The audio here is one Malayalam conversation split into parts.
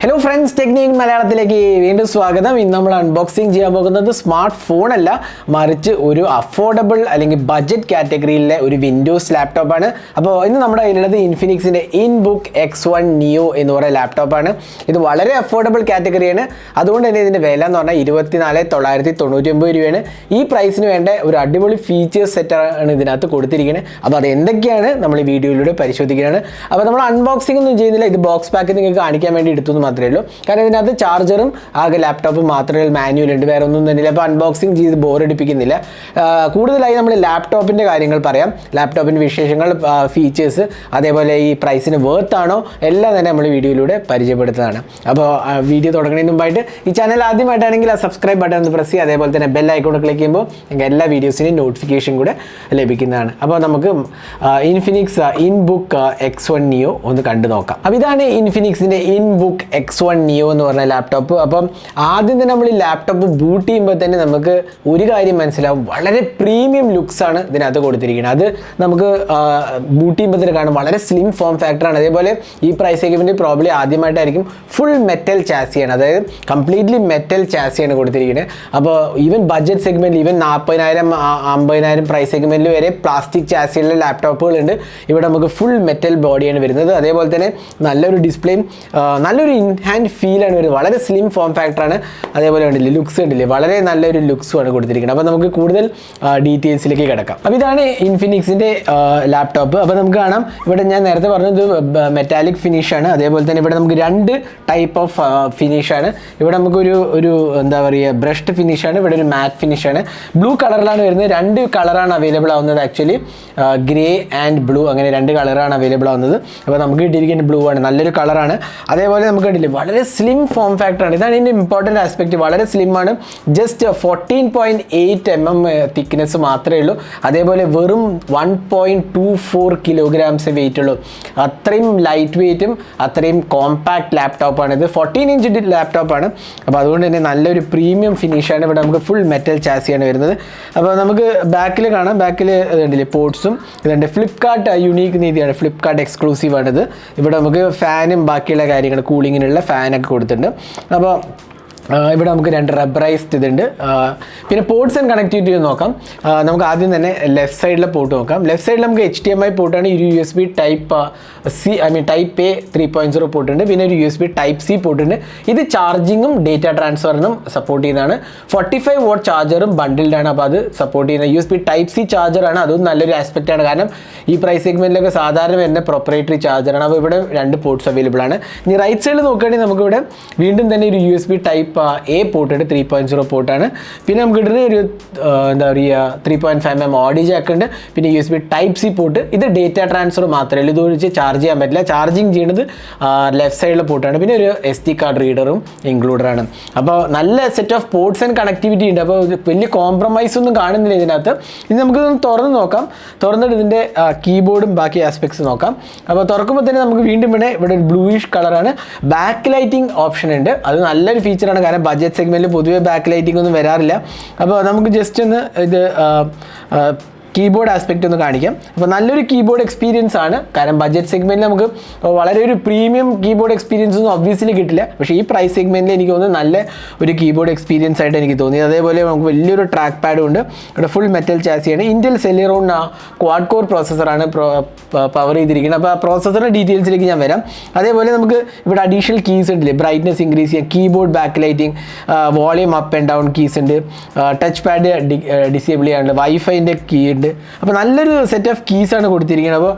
Hello friends, Technique മലയാളത്തിലേക്ക് വീണ്ടും സ്വാഗതം. ഇന്ന് നമ്മൾ അൺബോക്സിംഗ് ചെയ്യാൻ പോകുന്നത് സ്മാർട്ട് ഫോൺ അല്ല, മറിച്ച് ഒരു അഫോർഡബിൾ അല്ലെങ്കിൽ ബഡ്ജറ്റ് കാറ്റഗറിയിലെ ഒരു വിൻഡോസ് ലാപ്ടോപ്പ് ആണ്. അപ്പോൾ ഇന്ന് നമ്മുടെ കയ്യിലുള്ളത് ഇൻഫിനിക്സിന്റെ INBook X1 Neo എന്ന് പറയുന്ന ലാപ്ടോപ്പാണ്. ഇത് വളരെ അഫോർഡബിൾ കാറ്റഗറിയാണ്. അതുകൊണ്ട് തന്നെ ഇതിന്റെ വില എന്ന് പറഞ്ഞാൽ 24,999 രൂപയാണ്. ഈ പ്രൈസിന് വേണ്ട ഒരു അടിപൊളി ഫീച്ചേഴ്സ് സെറ്റ് ആണ് ഇതിനകത്ത് കൊടുത്തിരിക്കുന്നത്. അപ്പോൾ അത് എന്തൊക്കെയാണ് നമ്മൾ ഈ വീഡിയോയിലൂടെ പരിശോധിക്കുകയാണ്. അപ്പോൾ നമ്മൾ അൺബോക്സിംഗ് ഒന്നും ചെയ്യുന്നില്ല, ഇത് ബോക്സ് പാക്ക് നിങ്ങൾക്ക് കാണിക്കാൻ വേണ്ടി എടുത്തു മാത്രമേ ഉള്ളൂ. കാരണം ഇതിനകത്ത് ചാർജറും ആകെ ലാപ്ടോപ്പും മാത്രമേ മാനുവൽ ഉണ്ട്, വേറെ ഒന്നും തന്നെയില്ല. അപ്പോൾ അൺബോക്സിംഗ് ചെയ്ത് ബോറടിപ്പിക്കുന്നില്ല. കൂടുതലായി നമ്മൾ ലാപ്ടോപ്പിൻ്റെ കാര്യങ്ങൾ പറയാം, ലാപ്ടോപ്പിൻ്റെ വിശേഷങ്ങൾ, ഫീച്ചേഴ്സ്, അതേപോലെ ഈ പ്രൈസിന് വേർത്ത് ആണോ എല്ലാം തന്നെ നമ്മൾ വീഡിയോയിലൂടെ പരിചയപ്പെടുത്തുന്നതാണ്. അപ്പോൾ വീഡിയോ തുടങ്ങുന്നതിന് മുമ്പായിട്ട് ഈ ചാനൽ ആദ്യമായിട്ടാണെങ്കിൽ ആ സബ്സ്ക്രൈബ് ബട്ടൺ ഒന്ന് പ്രസ് ചെയ്യുക, അതേപോലെ തന്നെ ബെൽ ഐക്കൺ ക്ലിക്ക് ചെയ്യുമ്പോൾ നിങ്ങൾക്ക് എല്ലാ വീഡിയോസിൻ്റെയും നോട്ടിഫിക്കേഷൻ കൂടെ ലഭിക്കുന്നതാണ്. അപ്പോൾ നമുക്ക് ഇൻഫിനിക്സ് INBook X1 Neo ഒന്ന് കണ്ടു നോക്കാം. അപ്പോൾ ഇതാണ് ഇൻഫിനിക്സിൻ്റെ INBook X1 Neo എന്ന് പറഞ്ഞ ലാപ്ടോപ്പ്. അപ്പം ആദ്യം തന്നെ നമ്മൾ ഈ ലാപ്ടോപ്പ് ബൂട്ട് ചെയ്യുമ്പോൾ തന്നെ നമുക്ക് ഒരു കാര്യം മനസ്സിലാവും, വളരെ പ്രീമിയം ലുക്സ് ആണ് ഇതിനകത്ത് കൊടുത്തിരിക്കുന്നത്. അത് നമുക്ക് ബൂട്ട് ചെയ്യുമ്പോൾ തന്നെ കാണും, വളരെ സ്ലിം ഫോം ഫാക്ടറാണ്. അതേപോലെ ഈ പ്രൈസ് സെഗ്മെൻറ്റ് പ്രോബ്ലി ആദ്യമായിട്ടായിരിക്കും ഫുൾ മെറ്റൽ ചാസിയാണ്, അതായത് കംപ്ലീറ്റ്ലി മെറ്റൽ ചാസിയാണ് കൊടുത്തിരിക്കുന്നത്. അപ്പോൾ ഈവൻ ബഡ്ജറ്റ് സെഗ്മെൻറ്റിൽ, ഈവൻ 40,000 50,000 പ്രൈസ് സെഗ്മെൻറ്റിൽ വരെ പ്ലാസ്റ്റിക് ചാസിയുള്ള ലാപ്ടോപ്പുകളുണ്ട്. ഇവിടെ നമുക്ക് ഫുൾ മെറ്റൽ ബോഡിയാണ് വരുന്നത്. അതേപോലെ തന്നെ നല്ലൊരു ഡിസ്പ്ലേയും നല്ലൊരു ഹാൻഡ് ഫീലാണ് വരുന്നത്, വളരെ സ്ലിം ഫോം ഫാക്ടറാണ്. അതേപോലെ കണ്ടില്ലേ, ലുക്സ് കണ്ടില്ലേ, വളരെ നല്ലൊരു ലുക്സുമാണ് കൊടുത്തിരിക്കുന്നത്. അപ്പോൾ നമുക്ക് കൂടുതൽ ഡീറ്റെയിൽസിലേക്ക് കിടക്കാം. അപ്പോൾ ഇതാണ് ഇൻഫിനിക്സിൻ്റെ ലാപ്ടോപ്പ്. അപ്പോൾ നമുക്ക് കാണാം, ഇവിടെ ഞാൻ നേരത്തെ പറഞ്ഞത് മെറ്റാലിക് ഫിനിഷാണ്. അതേപോലെ തന്നെ ഇവിടെ നമുക്ക് രണ്ട് ടൈപ്പ് ഓഫ് ഫിനിഷാണ്. ഇവിടെ നമുക്കൊരു എന്താ പറയുക, ബ്രഷ്ഡ് ഫിനിഷാണ്, ഇവിടെ ഒരു മാറ്റ് ഫിനിഷാണ്. ബ്ലൂ കളറിലാണ് വരുന്നത്. രണ്ട് കളറാണ് അവൈലബിൾ ആവുന്നത്, ആക്ച്വലി ഗ്രേ ആൻഡ് ബ്ലൂ, അങ്ങനെ രണ്ട് കളറാണ് അവൈലബിൾ ആവുന്നത്. അപ്പോൾ നമുക്ക് കിട്ടിയിരിക്കുന്ന ബ്ലൂ ആണ്, നല്ലൊരു കളറാണ്. അതേപോലെ നമുക്ക് കണ്ടില്ലേ, വളരെ സ്ലിം ഫോം ഫാക്ടറാണ്. ഇതാണ് ഇതിൻ്റെ ഇമ്പോർട്ടൻ്റ് ആസ്പെക്റ്റ്, വളരെ സ്ലിം ആണ്. ജസ്റ്റ് 14.8 mm തിക്നെസ് മാത്രമേ ഉള്ളൂ. അതേപോലെ വെറും 1.24 kilograms വെയിറ്റ് ഉള്ളൂ. അത്രയും ലൈറ്റ് വെയ്റ്റും അത്രയും കോമ്പാക്ട് ലാപ്ടോപ്പാണ് ഇത്. 14-inch ലാപ്ടോപ്പാണ്. അപ്പോൾ അതുകൊണ്ട് തന്നെ നല്ലൊരു പ്രീമിയം ഫിനിഷാണ്. ഇവിടെ നമുക്ക് ഫുൾ മെറ്റൽ ചാസിയാണ് വരുന്നത്. അപ്പോൾ നമുക്ക് ബാക്കിൽ കാണാം, ബാക്കിൽ ഇതുണ്ടല്ലേ പോർട്സും ഇതുണ്ട്. ഫ്ലിപ്കാർട്ട് യുണീക്ക് നീതിയാണ്, ഫ്ലിപ്കാർട്ട് എക്സ്ക്ലൂസീവ് ആണിത്. ഇവിടെ നമുക്ക് ഫാനും ബാക്കിയുള്ള കാര്യങ്ങൾ, കൂളിങ്ങിനുള്ള ഫാനൊക്കെ കൊടുത്തിട്ടുണ്ട്. അപ്പോൾ ഇവിടെ നമുക്ക് രണ്ട് റബ്ബറൈസ്ഡ് ഇതുണ്ട്. പിന്നെ പോർട്സ് ആൻഡ് കണക്ടിവിറ്റി നോക്കാം. നമുക്ക് ആദ്യം തന്നെ ലെഫ്റ്റ് സൈഡിലെ പോർട്ട് നോക്കാം. ലെഫ്റ്റ് സൈഡിൽ നമുക്ക് HDMI പോർട്ടാണ്, ഒരു USB type C, type A 3.0 പോർട്ടുണ്ട്. പിന്നെ ഒരു USB ടൈപ്പ് C പോർട്ടുണ്ട്. ഇത് ചാർജിങ്ങും ഡേറ്റ ട്രാൻസ്ഫറിനും സപ്പോർട്ട് ചെയ്യുന്നതാണ്. 45 watt ചാർജറും ബണ്ടിൽഡാണ്, അപ്പോൾ അത് സപ്പോർട്ട് ചെയ്യുന്ന USB ടൈപ്പ് C ചാർജറാണ്. അതും നല്ലൊരു ആസ്പെക്റ്റ് ആണ്, കാരണം ഈ പ്രൈസ് സെഗ്മെൻറ്റിലൊക്കെ സാധാരണ വരുന്ന പ്രൊപ്പറേറ്ററി ചാർജറാണ്. അപ്പോൾ ഇവിടെ രണ്ട് പോർട്ട്സ് അവൈലബിൾ ആണ്. ഇനി റൈറ്റ് സൈഡിൽ നോക്കുകയാണെങ്കിൽ നമുക്കിവിടെ വീണ്ടും തന്നെ ഒരു USB ടൈപ്പ് A പോർട്ടുണ്ട്, 3.0 പോർട്ടാണ്. പിന്നെ നമുക്ക് കിട്ടുന്ന ഒരു എന്താ പറയുക 3.5 mm ഓഡി ജാക്ക് ഉണ്ട്. പിന്നെ USB ടൈപ്പ് C പോർട്ട്. ഇത് ഡേറ്റ ട്രാൻസ്ഫർ മാത്രമേ ഉള്ളൂ, ഇത് ഒഴിച്ച് ചാർജ് ചെയ്യാൻ പറ്റില്ല. ചാർജിങ് ചെയ്യുന്നത് ലെഫ്റ്റ് സൈഡിലെ പോർട്ടാണ്. പിന്നെ ഒരു SD കാർഡ് റീഡറും ഇൻക്ലൂഡറാണ്. അപ്പോൾ നല്ല set of ports and connectivity ഉണ്ട്. അപ്പോൾ വലിയ കോംപ്രമൈസ് ഒന്നും കാണുന്നില്ല ഇതിനകത്ത്. ഇനി നമുക്കിതൊന്ന് തുറന്ന് നോക്കാം. തുറന്നിട്ട് ഇതിൻ്റെ കീബോർഡും ബാക്കി ആസ്പെക്ട്സ് നോക്കാം. അപ്പോൾ തുറക്കുമ്പോൾ തന്നെ നമുക്ക് വീണ്ടും ഇവിടെ ഒരു ബ്ലൂയിഷ് കളറാണ്. ബാക്ക് ലൈറ്റിംഗ് ഓപ്ഷൻ ഉണ്ട്, അത് നല്ലൊരു ഫീച്ചറാണ്. കാരണം ബഡ്ജറ്റ് സെഗ്മെൻറ്റിൽ പൊതുവെ ബാക്ക് ലൈറ്റിംഗ് ഒന്നും വരാറില്ല. അപ്പോൾ നമുക്ക് ജസ്റ്റ് ഒന്ന് ഇത് കീബോർഡ് ആസ്പെക്റ്റ് ഒന്ന് കാണിക്കാം. അപ്പോൾ നല്ലൊരു കീബോർഡ് എക്സ്പീരിയൻസ് ആണ്, കാരണം ബഡ്ജറ്റ് സെഗ്മെൻറ്റിൽ നമുക്ക് വളരെ ഒരു പ്രീമിയം കീബോർഡ് എക്സ്പീരിയൻസ് ഒന്നും ഒബ്വിയസ്ലി കിട്ടില്ല. പക്ഷേ ഈ പ്രൈസ് സെഗ്മെൻറ്റിൽ എനിക്ക് തോന്നുന്നു നല്ല ഒരു കീബോർഡ് എക്സ്പീരിയൻസ് ആയിട്ട് എനിക്ക് തോന്നി. അതേപോലെ നമുക്ക് വലിയൊരു ട്രാക്ക് പാഡും ഉണ്ട്. ഇവിടെ ഫുൾ മെറ്റൽ ചാസിയാണ്. ഇന്റൽ സെലിറോൺ ക്വാഡ് കോർ പ്രോസസ്സറാണ് പവർ ചെയ്തിരിക്കുന്നത്. അപ്പോൾ ആ പ്രോസസ്സറിൻ്റെ ഡീറ്റെയിൽസിലേക്ക് ഞാൻ വരാം. അതേപോലെ നമുക്ക് ഇവിടെ അഡീഷണൽ കീസ് ഉണ്ടല്ലേ, ബ്രൈറ്റ്നസ് ഇൻക്രീസ് ചെയ്യാം, keyboard back lighting, volume up and down keys ഉണ്ട്, ടച്ച് പാഡ് ഡിസേബിൾ ചെയ്യാനുണ്ട്, വൈഫൈൻ്റെ കീ ഉണ്ട്. അപ്പോൾ നല്ലൊരു സെറ്റ് ഓഫ് കീസ് ആണ് കൊടുത്തിരിക്കുന്നത്. അപ്പോൾ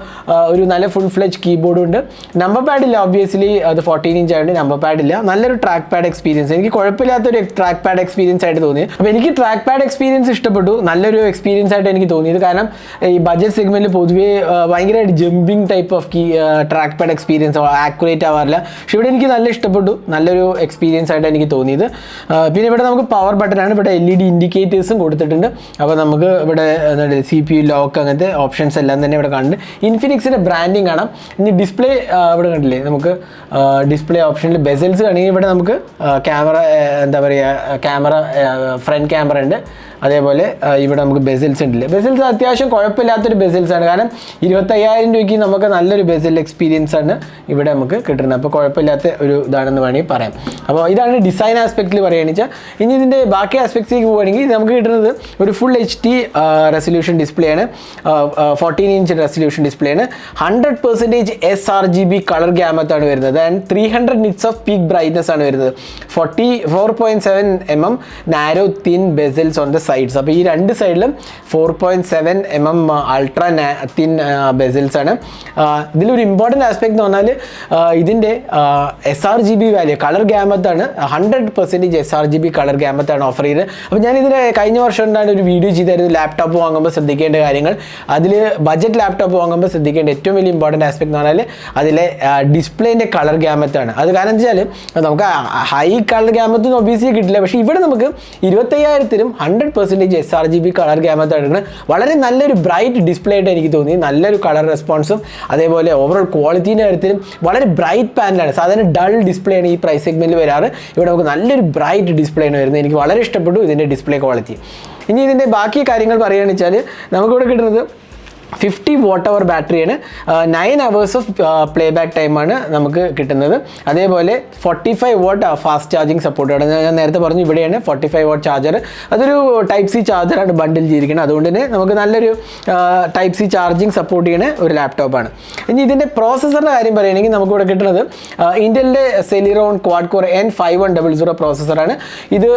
ഒരു നല്ല ഫുൾ ഫ്ലെജ് കീബോർഡും ഉണ്ട്. നമ്പർ പാഡ് ഇല്ല, ഒബ്വിയസ്ലി അത് 14-inch ആയതുകൊണ്ട് നമ്പർ പാഡ് ഇല്ല. നല്ലൊരു ട്രാക്ക് പാഡ് എക്സ്പീരിയൻസ്, എനിക്ക് കുഴപ്പമില്ലാത്തൊരു ട്രാക്ക് പാഡ് എക്സ്പീരിയൻസ് ആയിട്ട് തോന്നി. അപ്പോൾ എനിക്ക് ട്രാക്ക് പാഡ് എക്സ്പീരിയൻസ് ഇഷ്ടപ്പെട്ടു, നല്ലൊരു എക്സ്പീരിയൻസ് ആയിട്ട് എനിക്ക് തോന്നിയത്. കാരണം ഈ ബഡ്ജറ്റ് സെഗ്മെൻറ്റിൽ പൊതുവേ ഭയങ്കരമായിട്ട് jumping type of track pad experience accurate ആവാറില്ല. പക്ഷേ ഇവിടെ എനിക്ക് നല്ല ഇഷ്ടപ്പെട്ടു, നല്ലൊരു എക്സ്പീരിയൻസ് ആയിട്ട് എനിക്ക് തോന്നിയത്. പിന്നെ ഇവിടെ നമുക്ക് പവർ ബട്ടനാണ്, ഇവിടെ LED ഇൻഡിക്കേറ്റേഴ്സും കൊടുത്തിട്ടുണ്ട്. അപ്പോൾ നമുക്ക് ഇവിടെ CPU ലോക്ക് അങ്ങനത്തെ ഓപ്ഷൻസ് എല്ലാം തന്നെ ഇവിടെ കാണുന്നുണ്ട്. ഇൻഫിനിക്സിൻ്റെ ബ്രാൻഡിങ് കാണാം. ഇനി ഡിസ്പ്ലേ ഇവിടെ കണ്ടില്ലേ, നമുക്ക് ഡിസ്പ്ലേ ഓപ്ഷനിൽ ബെസൽസ് കാണെങ്കിൽ ഇവിടെ നമുക്ക് ക്യാമറ എന്താ പറയുക, ക്യാമറ ഫ്രണ്ട് ക്യാമറ ഉണ്ട്. അതേപോലെ ഇവിടെ നമുക്ക് ബെസിൽസ് ഉണ്ടല്ലേ. ബെസിൽസ് അത്യാവശ്യം കുഴപ്പമില്ലാത്തൊരു ബെസിൽസ് ആണ്. കാരണം 25,000 രൂപയ്ക്ക് നമുക്ക് നല്ലൊരു ബെസിൽ എക്സ്പീരിയൻസ് ആണ് ഇവിടെ നമുക്ക് കിട്ടുന്നത്. അപ്പോൾ കുഴപ്പമില്ലാത്ത ഒരു ഇതാണെന്ന് വേണമെങ്കിൽ പറയാം. അപ്പോൾ ഇതാണ് ഡിസൈൻ ആസ്പെക്റ്റിൽ പറയുകയാണെന്ന് വെച്ചാൽ. ഇനി ഇതിൻ്റെ ബാക്കി ആസ്പെക്ട്സിലേക്ക് പോവുകയാണെങ്കിൽ നമുക്ക് കിട്ടുന്നത് ഒരു ഫുൾ HD റെസൊല്യൂഷൻ ഡിസ്പ്ലേ ആണ്. 14 ഇഞ്ച് റെസൊല്യൂഷൻ ഡിസ്പ്ലേ ആണ്. 100% sRGB കളർ ഗ്യാമത്താണ് വരുന്നത്. And 300 nits of peak brightness ആണ് വരുന്നത്. 4.7 mm narrow thin Bessel's on the sides. അപ്പോൾ ഈ രണ്ട് സൈഡിലും 4.7 mm അൾട്രാ തിൻ ബെസൽസ് ആണ്. ഇതിലൊരു ഇമ്പോർട്ടൻറ്റ് ആസ്പെക്ട് എന്ന് പറഞ്ഞാൽ ഇതിൻ്റെ sRGB വാല്യൂ കളർ ഗ്യാമത്താണ്. 100% sRGB കളർ ഗ്യാമത്താണ് ഓഫർ ചെയ്തത്. അപ്പോൾ ഞാൻ ഇതിന് കഴിഞ്ഞ വർഷം ഉണ്ടായിരുന്ന ഒരു വീഡിയോ ചെയ്തായിരുന്നു ലാപ്ടോപ്പ് വാങ്ങുമ്പോൾ ശ്രദ്ധിക്കേണ്ട കാര്യങ്ങൾ. അതിൽ ബഡ്ജറ്റ് ലാപ്ടോപ്പ് വാങ്ങുമ്പോൾ ശ്രദ്ധിക്കേണ്ട ഏറ്റവും വലിയ ഇമ്പോർട്ടൻറ്റ് ആസ്പെക്ട് എന്ന് പറഞ്ഞാൽ അതിലെ ഡിസ്പ്ലേൻ്റെ കളർ ഗ്യാമത്താണ്. അത് കാരണം വെച്ചാൽ നമുക്ക് ഹൈ കളർ ഗ്യാമത്തൊന്നും ഒബിയസ്ലി കിട്ടില്ല. പക്ഷേ ഇവിടെ നമുക്ക് 25,000-ലും 100% sRGB കളർ ഗ്യാമത്താണ് എടുക്കുന്നത്. വളരെ നല്ലൊരു ബ്രൈറ്റ് ഡിസ്പ്ലേ ആയിട്ട് എനിക്ക് തോന്നി. നല്ലൊരു കളർ റെസ്പോൺസും അതേപോലെ ഓവറോൾ ക്വാളിറ്റീൻ്റെ കാര്യത്തിലും വളരെ ബ്രൈറ്റ് പാനലാണ്. സാധാരണ ഡൾ ഡിസ്പ്ലേ ആണ് ഈ പ്രൈസ് സെഗ്മെൻറ്റിൽ വരാറ്. ഇവിടെ നമുക്ക് നല്ലൊരു ബ്രൈറ്റ് ഡിസ്പ്ലേ ആണ് വരുന്നത്. എനിക്ക് വളരെ ഇഷ്ടപ്പെട്ടു ഇതിൻ്റെ ഡിസ്പ്ലേ ക്വാളിറ്റി. ഇനി ഇതിൻ്റെ ബാക്കി കാര്യങ്ങൾ പറയുകയാണെന്ന് വെച്ചാൽ നമുക്കിവിടെ കിട്ടുന്നത് 50 watt-hour ബാറ്ററിയാണ്. 9 hours ഓഫ് പ്ലേ ബാക്ക് ടൈമാണ് നമുക്ക് കിട്ടുന്നത്. അതേപോലെ 45 watt ഫാസ്റ്റ് ചാർജിങ് സപ്പോർട്ടാണ്. ഞാൻ നേരത്തെ പറഞ്ഞു ഇവിടെയാണ് 45 watt ചാർജർ. അതൊരു ടൈപ്പ് സി ചാർജറാണ് ബണ്ടിൽ ചെയ്തിരിക്കുന്നത്. അതുകൊണ്ട് തന്നെ നമുക്ക് നല്ലൊരു ടൈപ്പ് സി ചാർജിങ് സപ്പോർട്ട് ചെയ്യുന്ന ഒരു ലാപ്ടോപ്പാണ്. ഇനി ഇതിൻ്റെ പ്രോസസ്സറിൻ്റെ കാര്യം പറയുകയാണെങ്കിൽ നമുക്കിവിടെ കിട്ടുന്നത് ഇന്റലിൻ്റെ സെലിറോൺ ക്വാഡ് കോർ N5100 പ്രോസസ്സറാണ്. ഇത്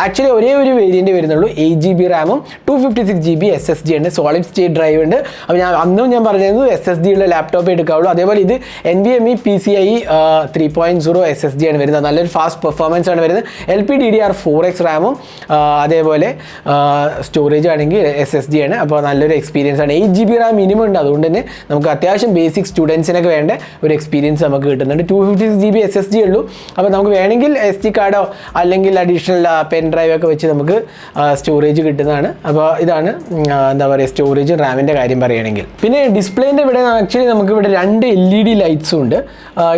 ആക്ച്വലി ഒരേ ഒരു വേരിയൻ്റ് വരുന്നുള്ളൂ. 8GB റാമും 256GB SSD ഉണ്ട്. സോളിഡ് സ്റ്റേറ്റ് ഡ്രൈവ് ഉണ്ട്. അപ്പോൾ ഞാൻ പറഞ്ഞിരുന്നു SSD ഉള്ള ലാപ്ടോപ്പ് എടുക്കാവുള്ളൂ. അതേപോലെ ഇത് NVMe PCIe 3.0 SSD ആണ് വരുന്നത്. നല്ലൊരു ഫാസ്റ്റ് പെർഫോമൻസ് ആണ് വരുന്നത്. LPDDR4X റാമും അതേപോലെ സ്റ്റോറേജ് ആണെങ്കിൽ SSD ആണ്. അപ്പോൾ നല്ലൊരു എക്സ്പീരിയൻസ് ആണ്. 8GB റാം മിനിമം ഉണ്ട്. അതുകൊണ്ട് തന്നെ നമുക്ക് അത്യാവശ്യം ബേസിക് സ്റ്റുഡൻസിനൊക്കെ വേണ്ട ഒരു എക്സ്പീരിയൻസ് നമുക്ക് കിട്ടുന്നുണ്ട്. 256GB SSD ഉള്ളൂ. അപ്പോൾ നമുക്ക് വേണമെങ്കിൽ SD കാർഡോ അല്ലെങ്കിൽ അഡീഷണൽ പെൻ ഡ്രൈവ് ഒക്കെ വെച്ച് നമുക്ക് സ്റ്റോറേജ് കിട്ടുന്നതാണ്. അപ്പോൾ ഇതാണ് എന്താ പറയുക സ്റ്റോറേജ് റാമിൻ്റെ കാര്യം പറയുകയാണെങ്കിൽ. പിന്നെ ഡിസ്പ്ലേൻ്റെ ഇവിടെ ആക്ച്വലി നമുക്ക് ഇവിടെ 2 LED ലൈറ്റ്സും ഉണ്ട്.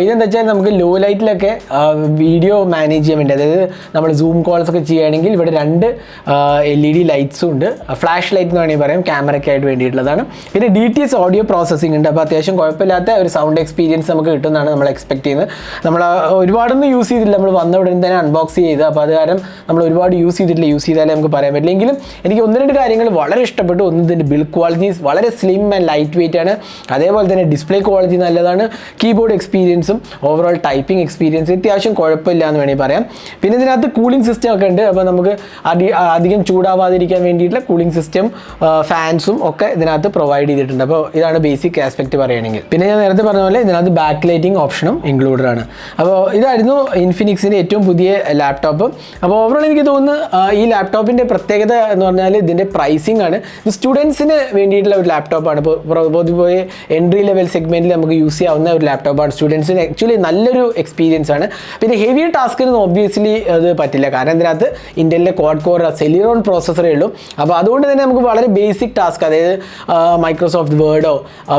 ഇതെന്താ വെച്ചാൽ നമുക്ക് ലോ ലൈറ്റിലൊക്കെ വീഡിയോ മാനേജ് ചെയ്യാൻ വേണ്ടി, അതായത് നമ്മൾ സൂം കോൾസ് ഒക്കെ ചെയ്യുകയാണെങ്കിൽ ഇവിടെ 2 LED ലൈറ്റ്സും ഉണ്ട്. ഫ്ലാഷ് ലൈറ്റ് എന്ന് വേണമെങ്കിൽ പറയാം, ക്യാമറയ്ക്ക് ആയിട്ട് വേണ്ടിയിട്ടുള്ളതാണ്. പിന്നെ DTS ഓഡിയോ പ്രോസസ്സിംഗ് ഉണ്ട്. അപ്പോൾ അത്യാവശ്യം കുഴപ്പമില്ലാത്ത ഒരു സൗണ്ട് എക്സ്പീരിയൻസ് നമുക്ക് കിട്ടുന്നതാണ് നമ്മൾ എക്സ്പെക്ട് ചെയ്യുന്നത്. നമ്മൾ ഒരുപാടൊന്നും യൂസ് ചെയ്തില്ല, നമ്മൾ വന്ന ഉടനെ തന്നെ അൺബോക്സ് ചെയ്ത്. അപ്പോൾ അത് കാരണം നമ്മൾ ഒരുപാട് യൂസ് ചെയ്തിട്ടില്ല. യൂസ് ചെയ്താലേ നമുക്ക് പറയാൻ പറ്റില്ല. എങ്കിലും എനിക്ക് 1-2 കാര്യങ്ങൾ വളരെ ഇഷ്ടപ്പെട്ടു. ഒന്ന് ഇതിൻ്റെ ബിൽഡ് ക്വാളിറ്റി വളരെ സ്ലിം ആൻഡ് ലൈറ്റ് വെയിറ്റ് ആണ്. അതേപോലെ തന്നെ ഡിസ്പ്ലേ ക്വാളിറ്റി നല്ലതാണ്. കീബോർഡ് എക്സ്പീരിയൻസും ഓവറോൾ ടൈപ്പിംഗ് എക്സ്പീരിയൻസ് അത്യാവശ്യം കുഴപ്പമില്ല എന്ന് വേണമെങ്കിൽ പറയാം. പിന്നെ ഇതിനകത്ത് കൂളിംഗ് സിസ്റ്റം ഒക്കെ ഉണ്ട്. അപ്പോൾ നമുക്ക് അധികം ചൂടാവാതിരിക്കാൻ വേണ്ടിയിട്ടുള്ള കൂളിംഗ് സിസ്റ്റം ഫാൻസും ഒക്കെ ഇതിനകത്ത് പ്രൊവൈഡ് ചെയ്തിട്ടുണ്ട്. അപ്പോൾ ഇതാണ് ബേസിക് ആസ്പെക്ട് പറയുകയാണെങ്കിൽ. പിന്നെ ഞാൻ നേരത്തെ പറഞ്ഞ പോലെ ഇതിനകത്ത് ബാക്ക് ലൈറ്റിംഗ് ഓപ്ഷനും ഇൻക്ലൂഡഡ് ആണ്. അപ്പോൾ ഇതായിരുന്നു ഇൻഫിനിക്സിൻ്റെ ഏറ്റവും പുതിയ ലാപ്ടോപ്പ്. അപ്പോൾ ഓവറോൾ എനിക്ക് തോന്നുന്നു ഈ ലാപ്ടോപ്പിൻ്റെ പ്രത്യേകത എന്ന് പറഞ്ഞാൽ ഇതിൻ്റെ പ്രൈസിംഗ് ആണ്. ഇത് സ്റ്റുഡൻസിന് വേണ്ടിയിട്ടുള്ള ഒരു ലാപ്ടോപ്പാണ്. ഇപ്പോൾ പൊതുവെ എൻട്രി ലെവൽ സെഗ്മെൻറ്റിൽ നമുക്ക് യൂസ് ചെയ്യാവുന്ന ഒരു ലാപ്ടോപ്പാണ്. സ്റ്റുഡൻസിന് ആക്ച്വലി നല്ലൊരു എക്സ്പീരിയൻസ് ആണ്. പിന്നെ ഹെവി ടാസ്കിനൊന്നും ഒബ്വിയസ്ലി അത് പറ്റില്ല. കാരണം ഇതിനകത്ത് ഇന്റലിൻ്റെ ക്വാഡ് കോർ സെലിറോൺ പ്രോസസ്സറേ ഉള്ളൂ. അപ്പോൾ അതുകൊണ്ട് തന്നെ നമുക്ക് വളരെ ബേസിക് ടാസ്ക്, അതായത് മൈക്രോസോഫ്റ്റ് വേർഡോ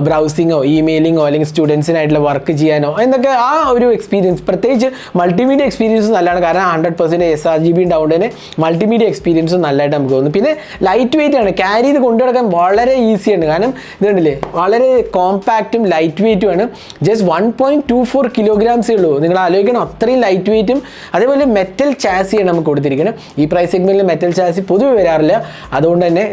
ബ്രൗസിങ്ങോ ഇമെയിലിങ്ങോ അല്ലെങ്കിൽ സ്റ്റുഡൻസിനായിട്ടുള്ള വർക്ക് ചെയ്യാനോ എന്നൊക്കെ ആ ഒരു എക്സ്പീരിയൻസ്, പ്രത്യേകിച്ച് മൾട്ടിമീഡിയ എക്സ്പീരിയൻസ് നല്ലതാണ്. കാരണം 100% sRGB ഉണ്ടാവുകൊണ്ട് തന്നെ മൾട്ടിമീഡിയ എക്സ്പീരിയൻസും നല്ലതായിട്ട് നമുക്ക് തോന്നുന്നു. പിന്നെ ലൈറ്റ് വെയിറ്റ് ആണ്, ക്യാരി ചെയ്ത് കൊണ്ടുനടക്കാൻ വളരെ ഈസിയാണ്. കാരണം ഇതുണ്ടല്ലേ വളരെ കോമ്പാക്റ്റും ലൈറ്റ് വെയിറ്റും ആണ്. ജസ്റ്റ് 1.24 kilograms ഉള്ളൂ. നിങ്ങൾ ആലോചിക്കണം, അത്രയും ലൈറ്റ് വെയിറ്റും. അതേപോലെ മെറ്റൽ ചാസിയാണ് നമുക്ക് കൊടുത്തിരിക്കുന്നത്. ഈ പ്രൈസ് സെഗ്മെൻറ്റിൽ മെറ്റൽ ചാസി പൊതുവെ വരാറില്ല. അതുകൊണ്ട് തന്നെ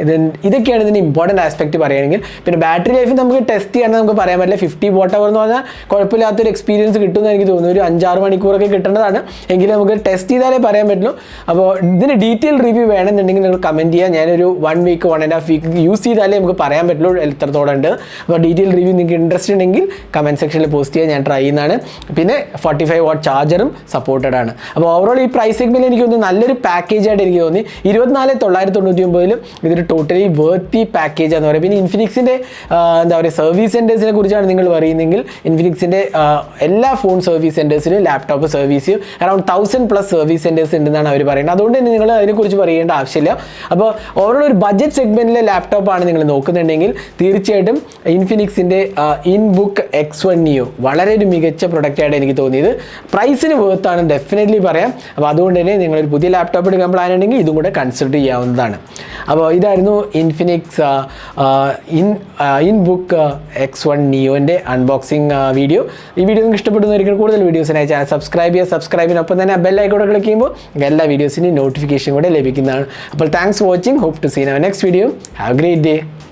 ഇതൊക്കെയാണ് ഇതിൻ്റെ ഇമ്പോർട്ടൻറ്റ് ആസ്പെക്ട് പറയുകയാണെങ്കിൽ. പിന്നെ ബാറ്ററി ലൈഫ് നമുക്ക് ടെസ്റ്റ് ചെയ്യാൻ നമുക്ക് പറയാൻ പറ്റില്ല. 50 watt-hour എന്ന് പറഞ്ഞാൽ കുഴപ്പമില്ലാത്തൊരു എക്സ്പീരിയൻസ് കിട്ടുമെന്ന് എനിക്ക് തോന്നുന്നു. ഒരു 5-6 മണിക്കൂറൊക്കെ കിട്ടേണ്ടതാണ്. എങ്കിലും നമുക്ക് ടെസ്റ്റ് ചെയ്താലേ പറയാൻ പറ്റുള്ളൂ. അപ്പോൾ ഇതിന് ഡീറ്റെയിൽ റിവ്യൂ വേണമെന്നുണ്ടെങ്കിൽ നിങ്ങൾ കമൻറ്റ് ചെയ്യുക. ഞാനൊരു 1 week 1.5 week യൂസ് ചെയ്താലേ നമുക്ക് പറയാൻ പറ്റുള്ളൂ എത്രത്തോളം ഉണ്ട്. അപ്പോൾ ഡീറ്റെയിൽ റിവ്യൂ നിങ്ങൾക്ക് ഇൻട്രസ്റ്റ് ഉണ്ടെങ്കിൽ കമൻറ്റ് സെക്ഷനിൽ പോസ്റ്റ് ചെയ്യാൻ ഞാൻ ട്രൈ ചെയ്യുന്നതാണ്. പിന്നെ 45 watt ചാർജറും സപ്പോർട്ടഡ് ആണ്. അപ്പോൾ ഓവറോൾ ഈ പ്രൈസ് സെഗ്മെൻറ്റിൽ എനിക്ക് തോന്നുന്നു നല്ലൊരു പാക്കേജ് ആയിട്ട് എനിക്ക് തോന്നി. 24,999 ഇതൊരു ടോട്ടലി വർത്തി പാക്കേജ് എന്ന് പറയും. പിന്നെ ഇൻഫിനിക്സിൻ്റെ എന്താ പറയുക സർവീസ് സെൻറ്റേഴ്സിനെ കുറിച്ചാണ് നിങ്ങൾ പറയുന്നതെങ്കിൽ ഇൻഫിനിക്സിൻ്റെ എല്ലാ ഫോൺ സർവീസ് സെൻറ്റേഴ്സിലും ലാപ്ടോപ്പ് സർവീസ് ചെയ്യും. അറൗണ്ട് 1000+ സർവീസ് സെൻറ്റേഴ്സ് ഉണ്ടെന്നാണ് അവർ പറയുന്നത്. അതുകൊണ്ട് തന്നെ നിങ്ങൾ അതിനെക്കുറിച്ച് പറയേണ്ട ആവശ്യമില്ല. അപ്പോൾ ഓവറോൾ ഒരു ബഡ്ജറ്റ് സെഗ്മെൻറ്റിലെ ലാപ്ടോപ്പാണ് നിങ്ങൾ നോക്കുന്നുണ്ടെങ്കിൽ തീർച്ചയായിട്ടും ഇൻഫിനിക്സിൻ്റെ ഇൻബുക്ക് X1 Neo വളരെ ഒരു മികച്ച പ്രൊഡക്റ്റായിട്ട് എനിക്ക് തോന്നിയത്. പ്രൈസിന് വേർത്താണ് ഡെഫിനറ്റ്ലി പറയാം. അപ്പോൾ അതുകൊണ്ട് തന്നെ നിങ്ങളൊരു പുതിയ ലാപ്ടോപ്പ് എടുക്കാൻ പ്ലാൻ ഉണ്ടെങ്കിൽ ഇതും കൂടെ കൺസിഡർ ചെയ്യാവുന്നതാണ്. അപ്പോൾ ഇതായിരുന്നു ഇൻഫിനിക്സ് ഇൻബുക്ക് X1 Neoൻ്റെ അൺബോക്സിങ് വീഡിയോ. ഈ വീഡിയോ നിങ്ങൾക്ക് ഇഷ്ടപ്പെടുന്നവർക്ക് കൂടുതൽ വീഡിയോസിനായി ചാനൽ സബ്സ്ക്രൈബ് ചെയ്യുന്നതിനൊപ്പം തന്നെ ബെൽ ഐക്കൺ ക്ലിക്ക് ചെയ്യുമ്പോൾ എല്ലാ വീഡിയോസിൻ്റെയും നോട്ടിഫിക്കേഷൻ കൂടെ ലഭിക്കുന്നതാണ്. അപ്പോൾ thanks for watching. Hope to see in our next video. Have a great day.